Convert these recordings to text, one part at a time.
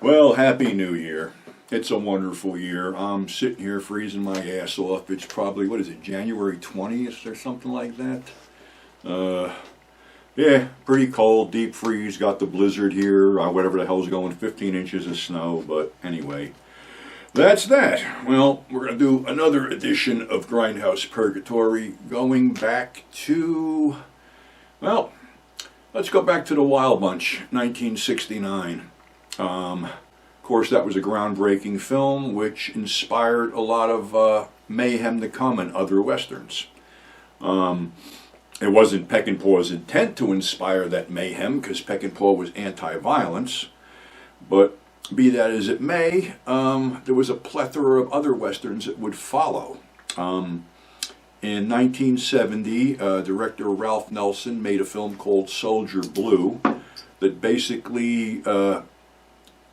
Well, Happy New Year. It's a wonderful year. I'm sitting here freezing my ass off. It's probably, what is it, January 20th or something like that? Yeah, pretty cold, deep freeze, got the blizzard here, whatever the hell's going, 15 inches of snow, but anyway. That's that. Well, we're going to do another edition of Grindhouse Purgatory, going back to, well, let's go back to the Wild Bunch, 1969. Of course, that was a groundbreaking film which inspired a lot of mayhem to come in other westerns. It wasn't Peckinpah's intent to inspire that mayhem, because Peckinpah was anti-violence, but be that as it may, there was a plethora of other westerns that would follow. In 1970, director Ralph Nelson made a film called Soldier Blue that basically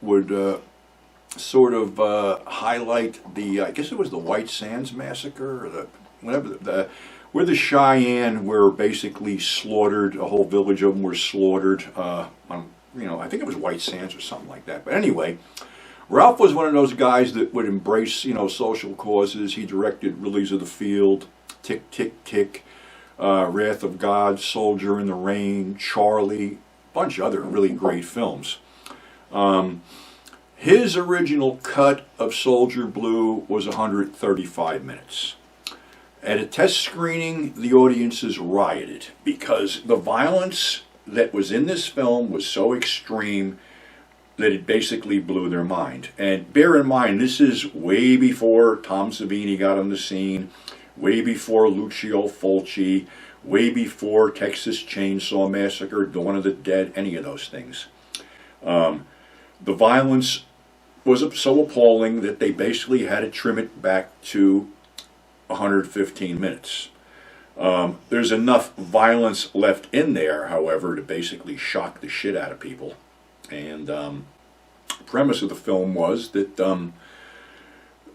would sort of highlight the, I guess it was the White Sands Massacre, or the whatever, where the Cheyenne were basically slaughtered. A whole village of them were slaughtered. I think it was White Sands or something like that. But anyway, Ralph was one of those guys that would embrace, social causes. He directed Lilies of the Field, Tick, Tick, Tick, Wrath of God, Soldier in the Rain, Charlie, a bunch of other really great films. His original cut of Soldier Blue was 135 minutes. At a test screening, the audiences rioted because the violence that was in this film was so extreme that it basically blew their mind. And bear in mind, this is way before Tom Savini got on the scene, way before Lucio Fulci, way before Texas Chainsaw Massacre, Dawn of the Dead, any of those things. The violence was so appalling that they basically had to trim it back to 115 minutes. There's enough violence left in there, however, to basically shock the shit out of people. And the premise of the film was that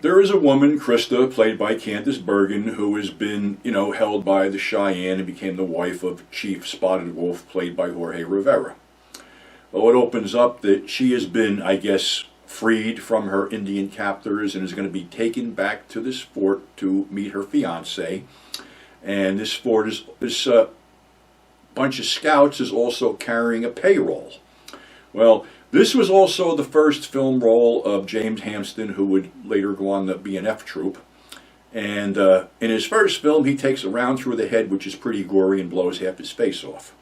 there is a woman, Krista, played by Candice Bergen, who has been, held by the Cheyenne and became the wife of Chief Spotted Wolf, played by Jorge Rivera. Well, it opens up that she has been, I guess, freed from her Indian captors and is going to be taken back to this fort to meet her fiancé. And this fort is, this bunch of scouts is also carrying a payroll. Well, this was also the first film role of James Hampton, who would later go on to be an F Troop. And in his first film, he takes a round through the head, which is pretty gory, and blows half his face off.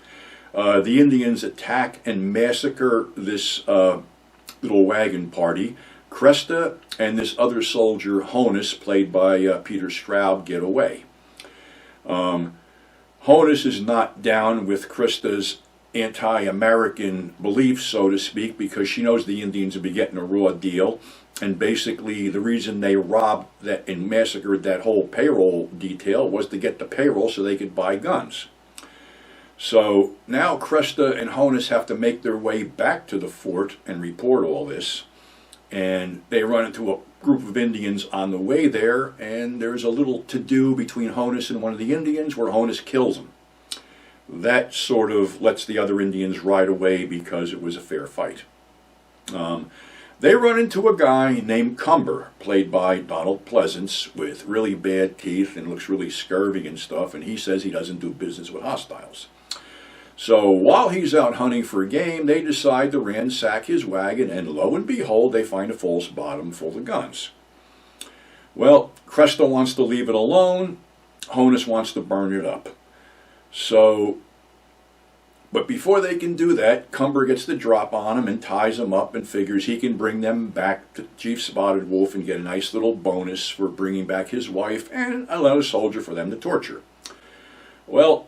The Indians attack and massacre this little wagon party. Cresta and this other soldier, Honus, played by Peter Straub, get away. Honus is not down with Krista's anti-American beliefs, so to speak, because she knows the Indians will be getting a raw deal. And basically the reason they robbed that and massacred that whole payroll detail was to get the payroll so they could buy guns. So now Cresta and Honus have to make their way back to the fort and report all this. And they run into a group of Indians on the way there, and there's a little to-do between Honus and one of the Indians where Honus kills him. That sort of lets the other Indians ride away because it was a fair fight. They run into a guy named Cumber, played by Donald Pleasance, with really bad teeth and looks really scurvy and stuff, and he says he doesn't do business with hostiles. So while he's out hunting for game, they decide to ransack his wagon, and lo and behold, they find a false bottom full of guns. Well, Cresta wants to leave it alone. Honus wants to burn it up. So, but before they can do that, Cumber gets the drop on him and ties him up and figures he can bring them back to Chief Spotted Wolf and get a nice little bonus for bringing back his wife and another soldier for them to torture. Well,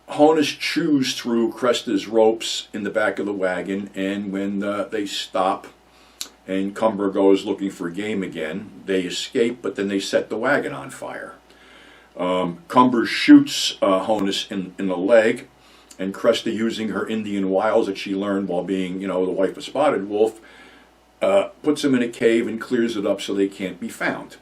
Honus chews through Cresta's ropes in the back of the wagon, and when they stop and Cumber goes looking for game again, they escape, but then they set the wagon on fire. Cumber shoots Honus in the leg, and Cresta, using her Indian wiles that she learned while being, the wife of Spotted Wolf, puts him in a cave and clears it up so they can't be found.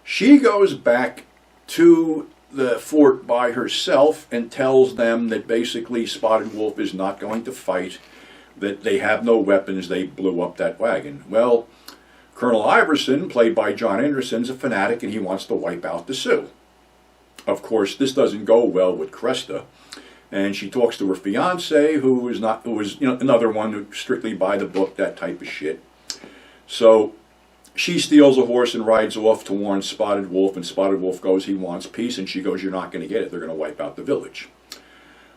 She goes back to the fort by herself and tells them that basically Spotted Wolf is not going to fight, that they have no weapons, they blew up that wagon. Well, Colonel Iverson, played by John Anderson, is a fanatic and he wants to wipe out the Sioux. Of course, this doesn't go well with Cresta, and she talks to her fiance, who is another one who's strictly by the book, that type of shit. So she steals a horse and rides off to warn Spotted Wolf, and Spotted Wolf goes, he wants peace, and she goes, you're not going to get it, they're going to wipe out the village.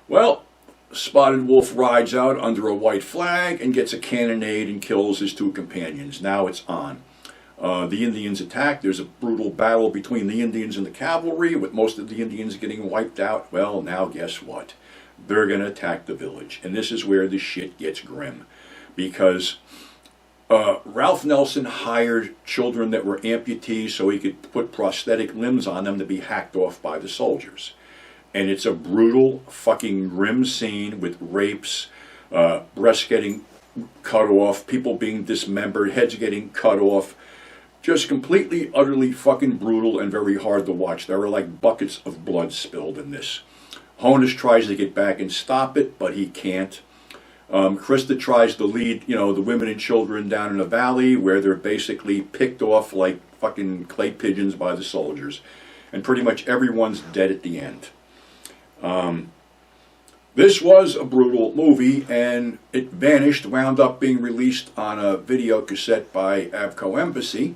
Well, Spotted Wolf rides out under a white flag and gets a cannonade and kills his two companions. Now it's on. The Indians attack. There's a brutal battle between the Indians and the cavalry, with most of the Indians getting wiped out. Well, now guess what? They're going to attack the village. And this is where the shit gets grim. Because Ralph Nelson hired children that were amputees so he could put prosthetic limbs on them to be hacked off by the soldiers. And it's a brutal, fucking grim scene with rapes, breasts getting cut off, people being dismembered, heads getting cut off. Just completely, utterly fucking brutal and very hard to watch. There are like buckets of blood spilled in this. Honus tries to get back and stop it, but he can't. Krista tries to lead, the women and children down in a valley where they're basically picked off like fucking clay pigeons by the soldiers. And pretty much everyone's dead at the end. This was a brutal movie, and it vanished, wound up being released on a video cassette by Avco Embassy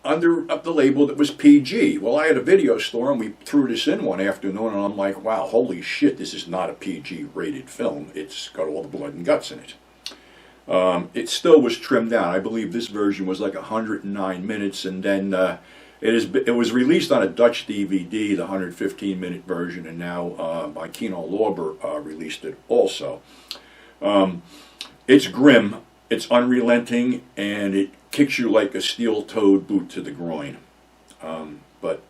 under the label that was PG. Well, I had a video store, and we threw this in one afternoon, and I'm like, wow, holy shit, this is not a PG-rated film. It's got all the blood and guts in it. It still was trimmed down. I believe this version was like 109 minutes, and then it was released on a Dutch DVD, the 115-minute version, and now by Kino Lorber released it also. It's grim, it's unrelenting, and it kicks you like a steel-toed boot to the groin. But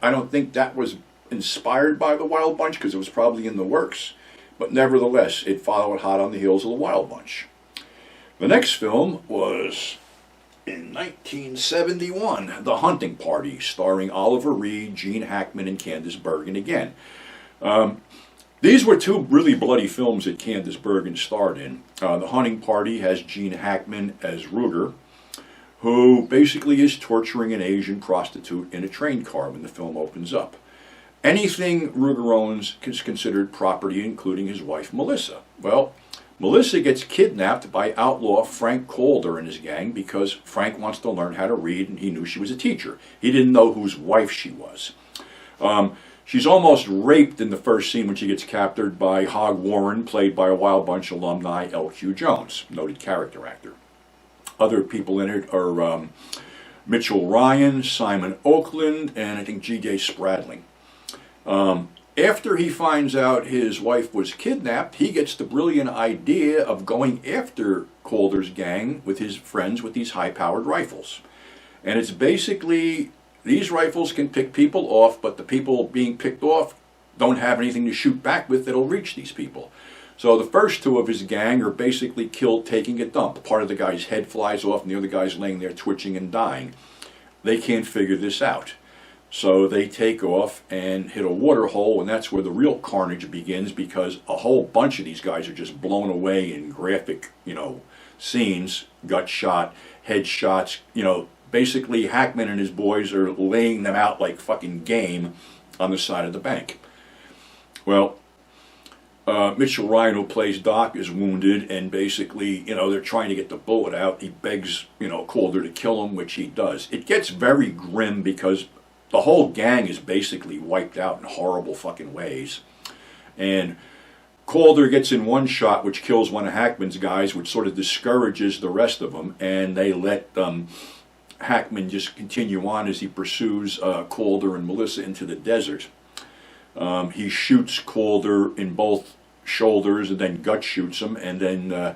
I don't think that was inspired by the Wild Bunch, because it was probably in the works. But nevertheless, it followed hot on the heels of the Wild Bunch. The next film was in 1971, The Hunting Party, starring Oliver Reed, Gene Hackman, and Candice Bergen again. These were two really bloody films that Candice Bergen starred in. The Hunting Party has Gene Hackman as Ruger, who basically is torturing an Asian prostitute in a train car when the film opens up. Anything Ruger owns is considered property, including his wife Melissa. Well, Melissa gets kidnapped by outlaw Frank Calder and his gang because Frank wants to learn how to read, and he knew she was a teacher. He didn't know whose wife she was. She's almost raped in the first scene when she gets captured by Hog Warren, played by a Wild Bunch alumni, L.Q. Jones, noted character actor. Other people in it are Mitchell Ryan, Simon Oakland, and I think G.J. Spradling. After he finds out his wife was kidnapped, he gets the brilliant idea of going after Calder's gang with his friends with these high-powered rifles. And it's basically, these rifles can pick people off, but the people being picked off don't have anything to shoot back with that'll reach these people. So the first two of his gang are basically killed taking a dump. Part of the guy's head flies off and the other guy's laying there twitching and dying. They can't figure this out. So they take off and hit a water hole, and that's where the real carnage begins, because a whole bunch of these guys are just blown away in graphic, scenes, gut shot, head shots. Basically Hackman and his boys are laying them out like fucking game on the side of the bank. Well, Mitchell Ryan, who plays Doc, is wounded, and basically, they're trying to get the bullet out. He begs, Calder to kill him, which he does. It gets very grim because the whole gang is basically wiped out in horrible fucking ways. And Calder gets in one shot, which kills one of Hackman's guys, which sort of discourages the rest of them, and they let Hackman just continue on as he pursues Calder and Melissa into the desert. He shoots Calder in both shoulders and then gut shoots him, and then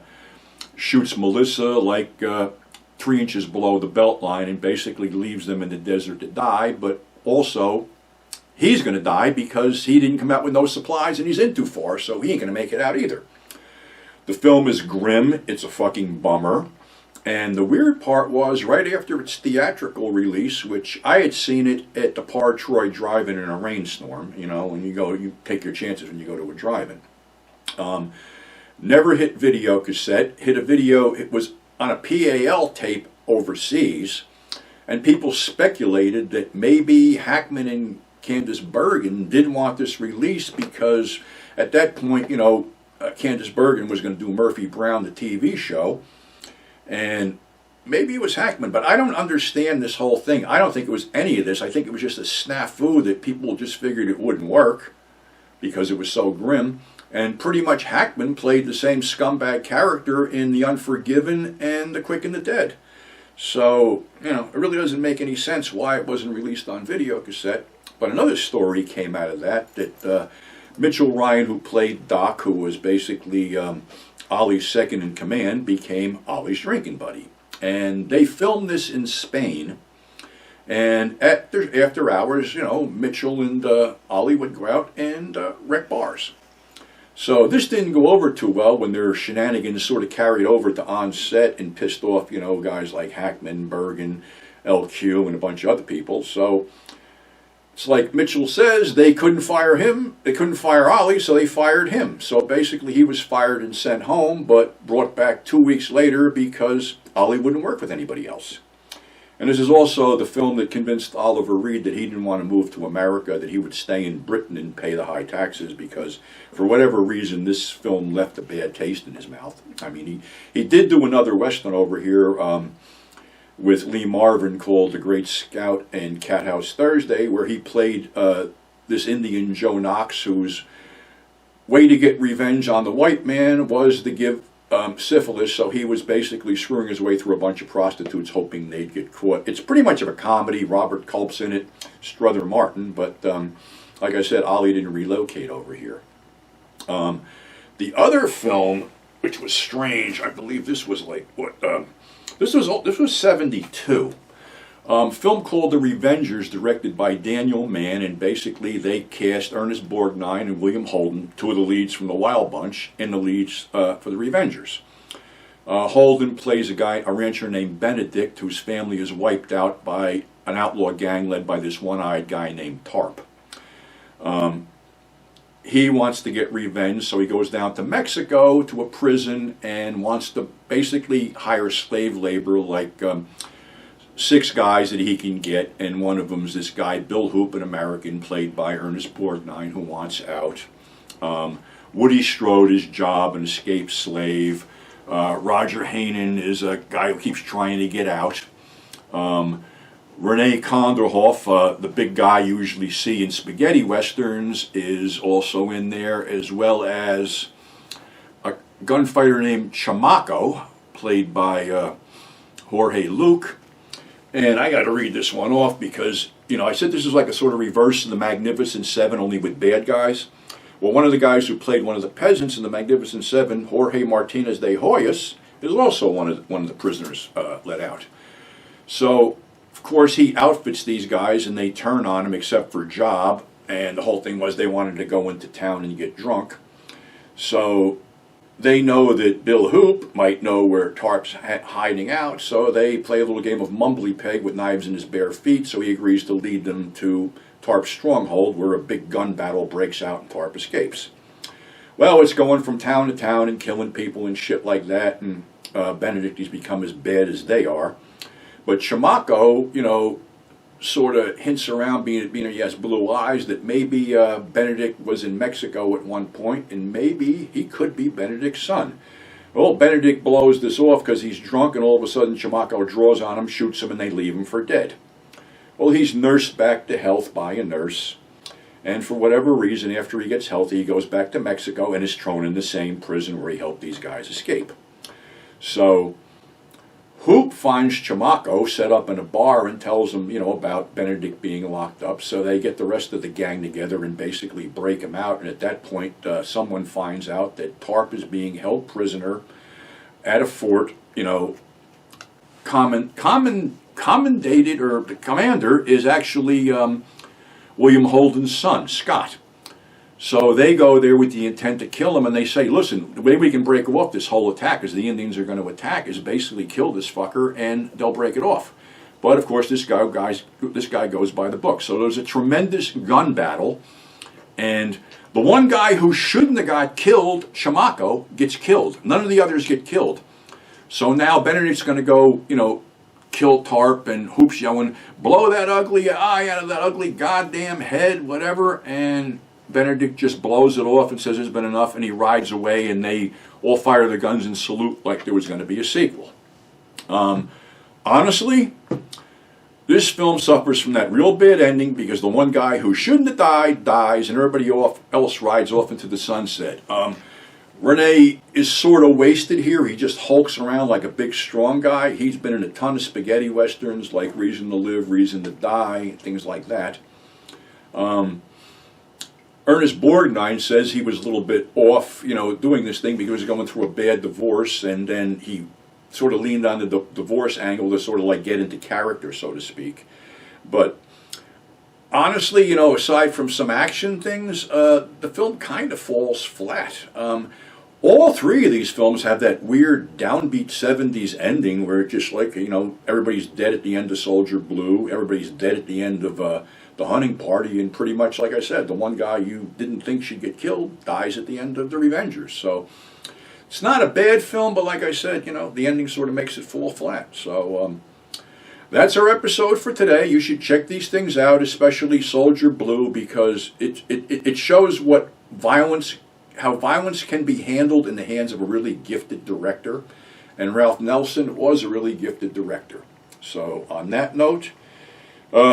shoots Melissa like 3 inches below the belt line, and basically leaves them in the desert to die. But also, he's going to die because he didn't come out with no supplies and he's in too far, so he ain't going to make it out either. The film is grim. It's a fucking bummer. And the weird part was, right after its theatrical release, which I had seen it at the Par Troy Drive-In in a rainstorm, when you take your chances when you go to a drive-in. Never hit video cassette, hit a video, it was on a PAL tape overseas, and people speculated that maybe Hackman and Candice Bergen didn't want this released because at that point, Candice Bergen was going to do Murphy Brown, the TV show, and maybe it was Hackman, but I don't understand this whole thing. I don't think it was any of this. I think it was just a snafu that people just figured it wouldn't work because it was so grim. And pretty much Hackman played the same scumbag character in The Unforgiven and The Quick and the Dead. So, it really doesn't make any sense why it wasn't released on video cassette. But another story came out of that Mitchell Ryan, who played Doc, who was basically Ollie's second in command, became Ollie's drinking buddy. And they filmed this in Spain. And after hours, Mitchell and Ollie would go out and wreck bars. So this didn't go over too well when their shenanigans sort of carried over to on set and pissed off, guys like Hackman, Bergen, LQ, and a bunch of other people. So it's like Mitchell says, they couldn't fire him, they couldn't fire Ollie, so they fired him. So basically he was fired and sent home, but brought back 2 weeks later because Ollie wouldn't work with anybody else. And this is also the film that convinced Oliver Reed that he didn't want to move to America, that he would stay in Britain and pay the high taxes because, for whatever reason, this film left a bad taste in his mouth. I mean, he did do another Western over here with Lee Marvin called The Great Scout and Cathouse Thursday, where he played this Indian Joe Knox, whose way to get revenge on the white man was to give syphilis, so he was basically screwing his way through a bunch of prostitutes hoping they'd get caught. It's pretty much of a comedy. Robert Culp's in it, Strother Martin, but like I said, Ollie didn't relocate over here. The other film, which was strange, I believe this was this was 72. Film called The Revengers, directed by Daniel Mann, and basically they cast Ernest Borgnine and William Holden, two of the leads from the Wild Bunch, in the leads for The Revengers. Holden plays a rancher named Benedict, whose family is wiped out by an outlaw gang led by this one-eyed guy named Tarp. He wants to get revenge, so he goes down to Mexico to a prison and wants to basically hire slave labor like 6 guys that he can get, and one of them is this guy, Bill Hoop, an American, played by Ernest Borgnine, who wants out. Woody Strode is Job, an escaped slave. Roger Hanen is a guy who keeps trying to get out. Rene Konderhoff, the big guy you usually see in spaghetti westerns, is also in there, as well as a gunfighter named Chamaco, played by Jorge Luke. And I got to read this one off because, I said this is like a sort of reverse of the Magnificent Seven, only with bad guys. Well, one of the guys who played one of the peasants in the Magnificent Seven, Jorge Martinez de Hoyos, is also one of the prisoners let out. So, of course, he outfits these guys and they turn on him except for Job. And the whole thing was they wanted to go into town and get drunk. So they know that Bill Hoop might know where Tarp's hiding out, so they play a little game of mumbly peg with knives in his bare feet, so he agrees to lead them to Tarp's stronghold, where a big gun battle breaks out and Tarp escapes. Well, it's going from town to town and killing people and shit like that, and Benedict has become as bad as they are. But Chamaco, sort of hints around, being he has blue eyes, that maybe Benedict was in Mexico at one point, and maybe he could be Benedict's son. Well, Benedict blows this off because he's drunk, and all of a sudden Chamaco draws on him, shoots him, and they leave him for dead. Well, he's nursed back to health by a nurse, and for whatever reason, after he gets healthy, he goes back to Mexico and is thrown in the same prison where he helped these guys escape. So Hoop finds Chamaco set up in a bar and tells him, about Benedict being locked up. So they get the rest of the gang together and basically break him out. And at that point, someone finds out that Tarp is being held prisoner at a fort. Commendated, or the commander is actually William Holden's son, Scott. So they go there with the intent to kill him, and they say, listen, the way we can break off this whole attack, is the Indians are going to attack, is basically kill this fucker, and they'll break it off. But, of course, this guy goes by the book. So there's a tremendous gun battle, and The one guy who shouldn't have got killed, Chamaco, gets killed. None of the others get killed. So now Benedict's going to go, kill Tarp, and Hoop's yelling, blow that ugly eye out of that ugly goddamn head, whatever. And Benedict just blows it off and says there's been enough, and he rides away, and they all fire the guns and salute like there was going to be a sequel. Honestly, this film suffers from that real bad ending because the one guy who shouldn't have died dies, and everybody else rides off into the sunset. Rene is sort of wasted here. He just hulks around like a big, strong guy. He's been in a ton of spaghetti westerns like Reason to Live, Reason to Die, things like that. Ernest Borgnine says he was a little bit off, doing this thing because he was going through a bad divorce, and then he sort of leaned on the divorce angle to sort of like get into character, so to speak. But honestly, aside from some action things, the film kind of falls flat. All three of these films have that weird downbeat 70s ending where it's just like, everybody's dead at the end of Soldier Blue, everybody's dead at the end of The Hunting Party, and pretty much, like I said, the one guy you didn't think should get killed dies at the end of The Revengers. So it's not a bad film, but like I said, the ending sort of makes it fall flat. So that's our episode for today. You should check these things out, especially Soldier Blue, because it shows how violence can be handled in the hands of a really gifted director. And Ralph Nelson was a really gifted director. So on that note,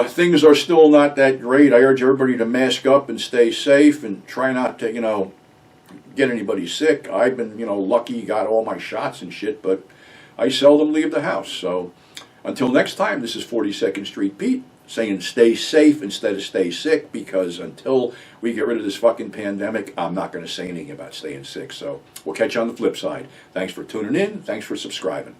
things are still not that great. I urge everybody to mask up and stay safe and try not to, get anybody sick. I've been, lucky, got all my shots and shit, but I seldom leave the house. So until next time, this is 42nd Street Pete saying stay safe instead of stay sick, because until we get rid of this fucking pandemic, I'm not going to say anything about staying sick. So we'll catch you on the flip side. Thanks for tuning in. Thanks for subscribing.